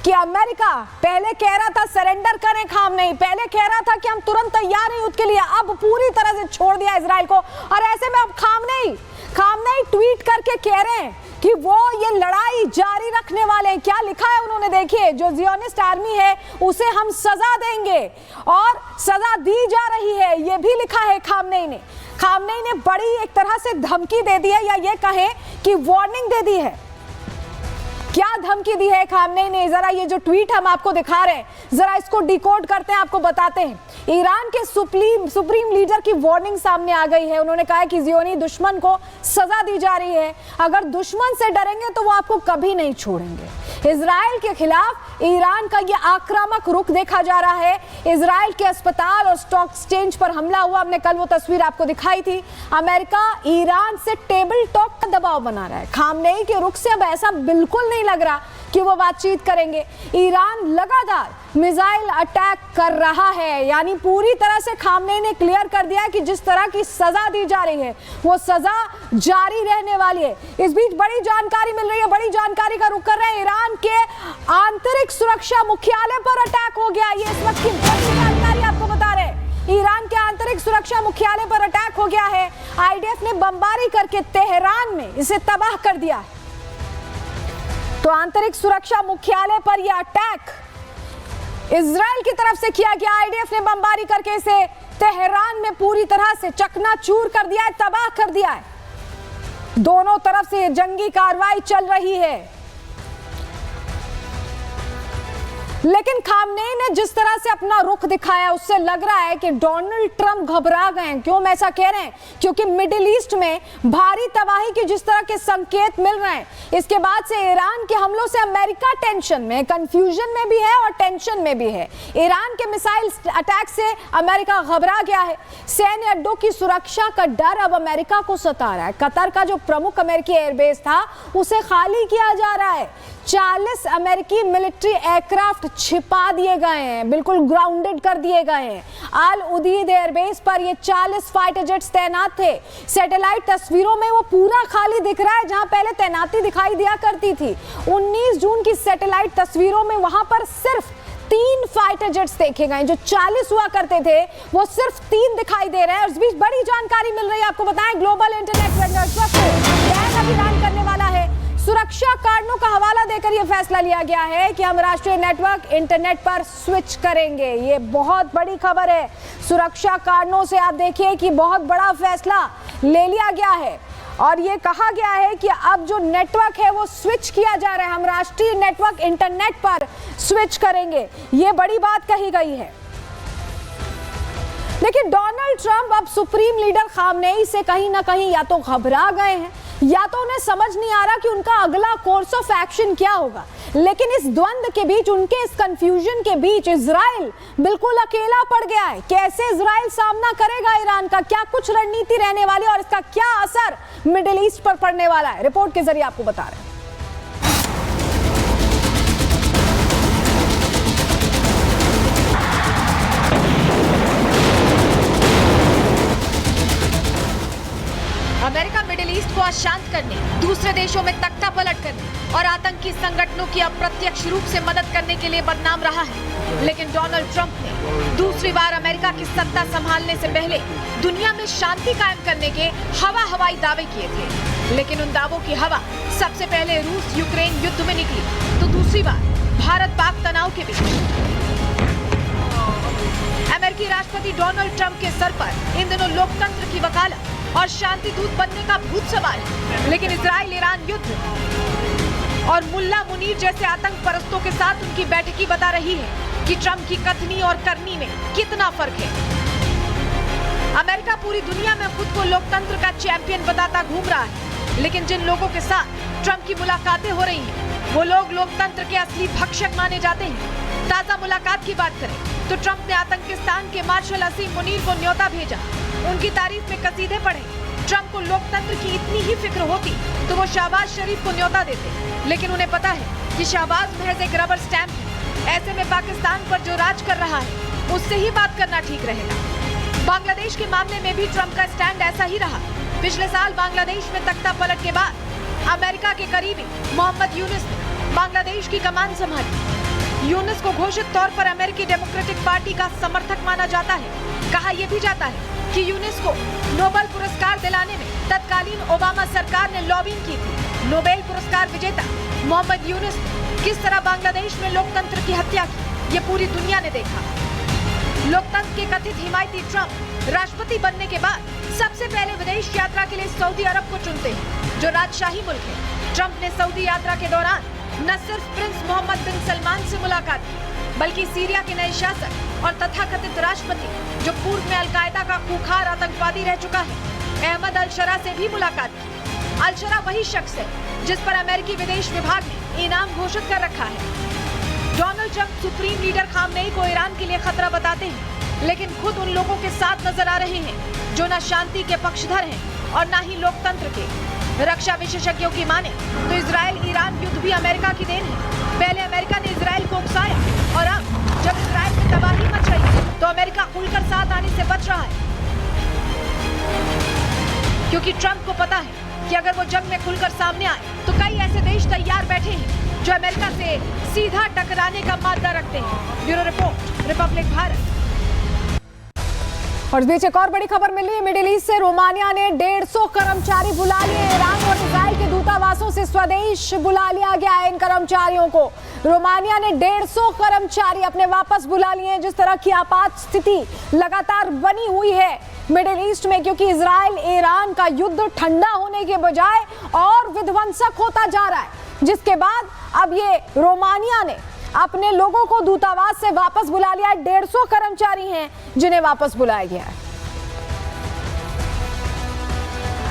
कि अमेरिका पहले कह रहा था सरेंडर करें खामनेई, पहले कह रहा था कि हम तुरंत तैयार हैं युद्ध के लिए, अब पूरी तरह से छोड़ दिया इजराइल को। और ऐसे में अब खामनेई ट्वीट करके कह रहे हैं कि वो ये लड़ाई जारी रखने वाले हैं। क्या लिखा है उन्होंने, देखिए, जो ज़ियोनिस्ट आर्मी है उसे हम सजा देंगे और सजा दी जा रही है, ये भी लिखा है खामनेई ने। खामनेई ने बड़ी एक तरह से धमकी दे दी है, या ये कहें कि वार्निंग दे दी है। क्या धमकी दी है खामनेई ने, जरा ये जो ट्वीट हम आपको दिखा रहे हैं, जरा इसको डिकोड करते हैं, आपको बताते हैं। ईरान के सुप्रीम लीडर की वार्निंग सामने आ गई है। उन्होंने कहा है कि ज़ियोनी दुश्मन को सजा दी जा रही है, अगर दुश्मन से डरेंगे तो वो आपको कभी नहीं छोड़ेंगे। इजराइल के खिलाफ ईरान का ये आक्रामक रुख देखा जा रहा है। इजराइल के अस्पताल और स्टॉक एक्सचेंज पर हमला हुआ, हमने कल वो तस्वीर आपको दिखाई थी। अमेरिका ईरान से टेबल टॉक का दबाव बना रहा है। खामनेई के रुख से अब ऐसा बिल्कुल नहीं लग रहा कि वो बातचीत करेंगे। ईरान लगातार मिसाइल अटैक कर रहा है, यानी पूरी तरह से खामनेई ने क्लियर कर दिया है कि जिस तरह की सजा दी जा रही है वो सजा जारी रहने वाली है। इस बीच बड़ी जानकारी मिल रही है, बड़ी जानकारी का रुख कर रहे हैं। ईरान के आंतरिक सुरक्षा मुख्यालय पर अटैक हो गया, ये इस वक्त की बड़ी जानकारी आपको बता रहे हैं। ईरान के आंतरिक सुरक्षा मुख्यालय पर अटैक हो गया है। आईडीएफ ने बमबारी करके तेहरान में इसे तबाह कर दिया है। तो आंतरिक सुरक्षा मुख्यालय पर यह अटैक इजराइल की तरफ से किया गया। आईडीएफ ने बमबारी करके इसे तेहरान में पूरी तरह से चकनाचूर कर दिया है, तबाह कर दिया है। दोनों तरफ से जंगी कार्रवाई चल रही है, लेकिन खामनेई ने जिस तरह से अपना रुख दिखाया उससे लग रहा है कि डोनाल्ड ट्रंप घबरा गए हैं। क्यों हम ऐसा कह रहे हैं? क्योंकि मिडिल ईस्ट में भारी तबाही के जिस तरह के संकेत मिल रहे हैं, इसके बाद से ईरान के हमलों से अमेरिका टेंशन में, कंफ्यूजन में भी है और टेंशन में भी है। ईरान के मिसाइल अटैक से अमेरिका घबरा गया है। सैन्य अड्डों की सुरक्षा का डर अब अमेरिका को सता रहा है। कतर का जो प्रमुख अमेरिकी एयरबेस था उसे खाली किया जा रहा है। 40 अमेरिकी मिलिट्री एयरक्राफ्ट छिपा दिए गए हैं, बिल्कुल ग्राउंडेड कर दिए गए हैं। अल उदीद एयरबेस पर ये 40 फाइटर जेट्स तैनात थे। सैटेलाइट तस्वीरों में वो पूरा खाली दिख रहा है, जहां पहले तैनाती दिखाई दिया करती थी। 19 जून की सैटेलाइट तस्वीरों में वहां पर सिर्फ 3 फाइटर जेट्स देखे गए। जो 40 हुआ करते थे वो सिर्फ 3 दिखाई दे रहे हैं। इस बीच बड़ी जानकारी मिल रही है, आपको बताएं, ग्लोबल इंटरनेट वेंडर्स को बैन अभियान करने वाला है। सुरक्षा कारणों का हवाला देकर यह फैसला लिया गया है कि हम राष्ट्रीय नेटवर्क इंटरनेट पर स्विच करेंगे। ये बहुत बड़ी खबर है। सुरक्षा कारणों से आप देखिए कि बहुत बड़ा फैसला ले लिया गया है और ये कहा गया है कि अब जो नेटवर्क है वो स्विच किया जा रहा है। हम राष्ट्रीय नेटवर्क इंटरनेट पर स्विच करेंगे, ये बड़ी बात कही गई है। देखिए, डोनाल्ड ट्रंप अब सुप्रीम लीडर खामनेई से कहीं ना कहीं या तो घबरा गए हैं या तो उन्हें समझ नहीं आ रहा कि उनका अगला कोर्स ऑफ एक्शन क्या होगा। लेकिन इस द्वंद्व के बीच, उनके इस कंफ्यूजन के बीच इजराइल बिल्कुल अकेला पड़ गया है। कैसे इजराइल सामना करेगा ईरान का, क्या कुछ रणनीति रहने वाली है और इसका क्या असर मिडिल ईस्ट पर पड़ने वाला है, रिपोर्ट के जरिए आपको बता रहे हैं। अमेरिका मिडिल ईस्ट को अशांत करने, दूसरे देशों में तख्ता पलट करने और आतंकी संगठनों की अप्रत्यक्ष रूप से मदद करने के लिए बदनाम रहा है। लेकिन डोनाल्ड ट्रंप ने दूसरी बार अमेरिका की सत्ता संभालने से पहले दुनिया में शांति कायम करने के हवाई दावे किए थे। लेकिन उन दावों की हवा सबसे पहले रूस यूक्रेन युद्ध में निकली, तो दूसरी बार भारत पाक तनाव के बीच। अमेरिकी राष्ट्रपति डोनाल्ड ट्रंप के सर पर इन दिनों लोकतंत्र की वकालत और शांति दूत बनने का भूत सवार है। लेकिन इजराइल ईरान युद्ध और मुल्ला मुनीर जैसे आतंक परस्तों के साथ उनकी बैठकी बता रही है कि ट्रंप की कथनी और करनी में कितना फर्क है। अमेरिका पूरी दुनिया में खुद को लोकतंत्र का चैंपियन बताता घूम रहा है, लेकिन जिन लोगों के साथ ट्रंप की मुलाकातें हो रही हैं, वो लोग लोकतंत्र के असली भक्षक माने जाते हैं। ताजा मुलाकात की बात करें तो ट्रंप ने आतंकिस्तान के मार्शल असीम मुनीर को न्योता भेजा, उनकी तारीफ में कसीदे पढ़े। ट्रंप को लोकतंत्र की इतनी ही फिक्र होती तो वो शहबाज शरीफ को न्योता देते, लेकिन उन्हें पता है कि शहबाज महज एक रबर स्टैंप है। ऐसे में पाकिस्तान पर जो राज कर रहा है उससे ही बात करना ठीक रहेगा। बांग्लादेश के मामले में भी ट्रंप का स्टैंड ऐसा ही रहा। पिछले साल बांग्लादेश में तख्ता पलट के बाद अमेरिका के करीबी मोहम्मद यूनुस ने बांग्लादेश की कमान संभाली। यूनिस को घोषित तौर पर अमेरिकी डेमोक्रेटिक पार्टी का समर्थक माना जाता है। कहा यह भी जाता है कि यूनिस को नोबेल पुरस्कार दिलाने में तत्कालीन ओबामा सरकार ने लॉबिंग की थी। नोबेल पुरस्कार विजेता मोहम्मद यूनिस ने किस तरह बांग्लादेश में लोकतंत्र की हत्या की, ये पूरी दुनिया ने देखा। लोकतंत्र के कथित हिमायती ट्रंप राष्ट्रपति बनने के बाद सबसे पहले विदेश यात्रा के लिए सऊदी अरब को चुनते हैं, जो राजशाही मुल्क है। ट्रंप ने सऊदी यात्रा के दौरान न सिर्फ प्रिंस मोहम्मद बिन सलमान से मुलाकात की, बल्कि सीरिया के नए शासक और तथाकथित राष्ट्रपति, जो पूर्व में अलकायदा का खूंखार आतंकवादी रह चुका है, अहमद अल-शरा से भी मुलाकात की। अल-शरा वही शख्स है जिस पर अमेरिकी विदेश विभाग ने इनाम घोषित कर रखा है। Donald Trump supreme leader Khamenei को ईरान के लिए खतरा बताते हैं, लेकिन खुद उन लोगों के साथ नजर आ रहे हैं जो न शांति के पक्षधर हैं और न ही लोकतंत्र के। रक्षा विशेषज्ञों की माने तो इजराइल ईरान युद्ध भी अमेरिका की देन है। पहले अमेरिका ने इजराइल को उकसाया और अब जब इजराइल में तबाही मच रही है तो अमेरिका खुलकर साथ आने से बच रहा है, क्योंकि ट्रंप को पता है कि अगर वो जंग में खुलकर सामने आए तो कई ऐसे देश तैयार बैठे हैं जो अमेरिका से सीधा टकराने का मादा रखते हैं। Bureau report, Republic Bharat. और इस बीच एक और बड़ी खबर मिली है मिडिल ईस्ट से। रोमानिया ने 150 कर्मचारी बुला लिए। ईरान और इजराइल के दूतावासों से स्वदेश बुला लिया गया है इन कर्मचारियों को। रोमानिया ने 150 कर्मचारी अपने वापस बुला लिए हैं। जिस तरह की आपात स्थिति लगातार बनी हुई है मिडिल ईस्ट में, क्योंकि इजराइल ईरान का युद्ध ठंडा होने के बजाय और विध्वंसक होता जा रहा है, जिसके बाद अब ये रोमानिया ने अपने लोगों को दूतावास से वापस बुला लिया है। 150 कर्मचारी हैं जिन्हें वापस बुलाया गया है।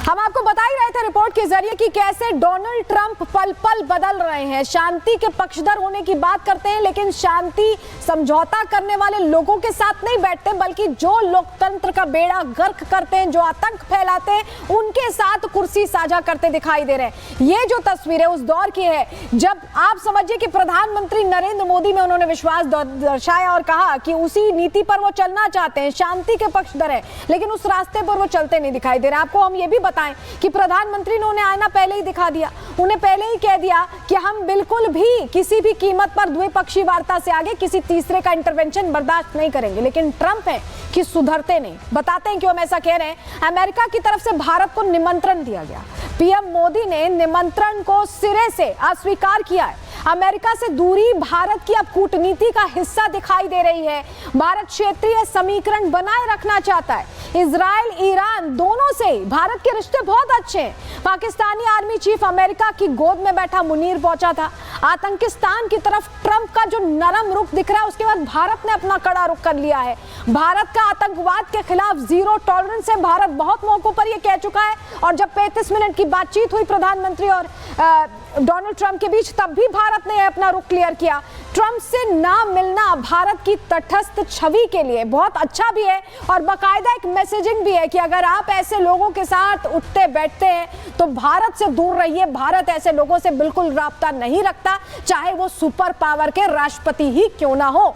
हम आपको बता ही रहे थे रिपोर्ट के जरिए कि कैसे डोनाल्ड ट्रंप पल पल बदल रहे हैं। शांति के पक्षधर होने की बात करते हैं, लेकिन शांति समझौता करने वाले लोगों के साथ नहीं बैठते, बल्कि जो लोकतंत्र का बेड़ा गर्क करते हैं, जो आतंक फैलाते हैं, उनके साथ कुर्सी साझा करते दिखाई दे रहे हैं। ये जो तस्वीर है उस दौर की है जब आप समझिए कि प्रधानमंत्री नरेंद्र मोदी में उन्होंने विश्वास दर्शाया और कहा कि उसी नीति पर वो चलना चाहते हैं, शांति के पक्षधर है, लेकिन उस रास्ते पर वो चलते नहीं दिखाई दे रहे। आपको हम ये भी बताएं कि प्रधानमंत्री ने उन्हें आईना पहले ही दिखा दिया, उन्हें पहले ही कह दिया कि हम बिल्कुल भी किसी भी कीमत पर द्विपक्षीय वार्ता से आगे किसी तीसरे का इंटरवेंशन बर्दाश्त नहीं करेंगे। लेकिन ट्रंप है कि सुधरते नहीं। बताते हैं क्यों हम ऐसा कह रहे हैं। अमेरिका की तरफ से भारत को निमंत्रण दिया गया। पीएम मोदी ने निमंत्रण को सिरे से अस्वीकार किया है। अमेरिका से दूरी भारत की अब कूटनीति का हिस्सा दिखाई दे रही है। भारत क्षेत्रीय समीकरण बनाए रखना चाहता है। इजराइल ईरान दोनों से भारत के रिश्ते बहुत अच्छे हैं। पाकिस्तानी आर्मी चीफ अमेरिका की गोद में बैठा मुनीर पहुंचा था। आतंकिस्तान की तरफ ट्रंप का जो नरम रुख दिख रहा है, उसके बाद भारत ने अपना कड़ा रुख कर लिया है। भारत का आतंकवाद के खिलाफ जीरो टॉलरेंस है। भारत बहुत मौकों पर यह कह चुका है, और जब 35 मिनट की बातचीत हुई प्रधानमंत्री और डोनाल्ड ट्रंप के बीच, तब भी भारत ने अपना रुख क्लियर किया। ट्रंप से ना मिलना भारत की तटस्थ छवि के लिए बहुत अच्छा भी है और बाकायदा एक मैसेजिंग भी है कि अगर आप ऐसे लोगों के साथ उठते बैठते हैं तो भारत से दूर रहिए। भारत ऐसे लोगों से बिल्कुल राब्ता नहीं रखता, चाहे वो सुपर पावर के राष्ट्रपति ही क्यों ना हो।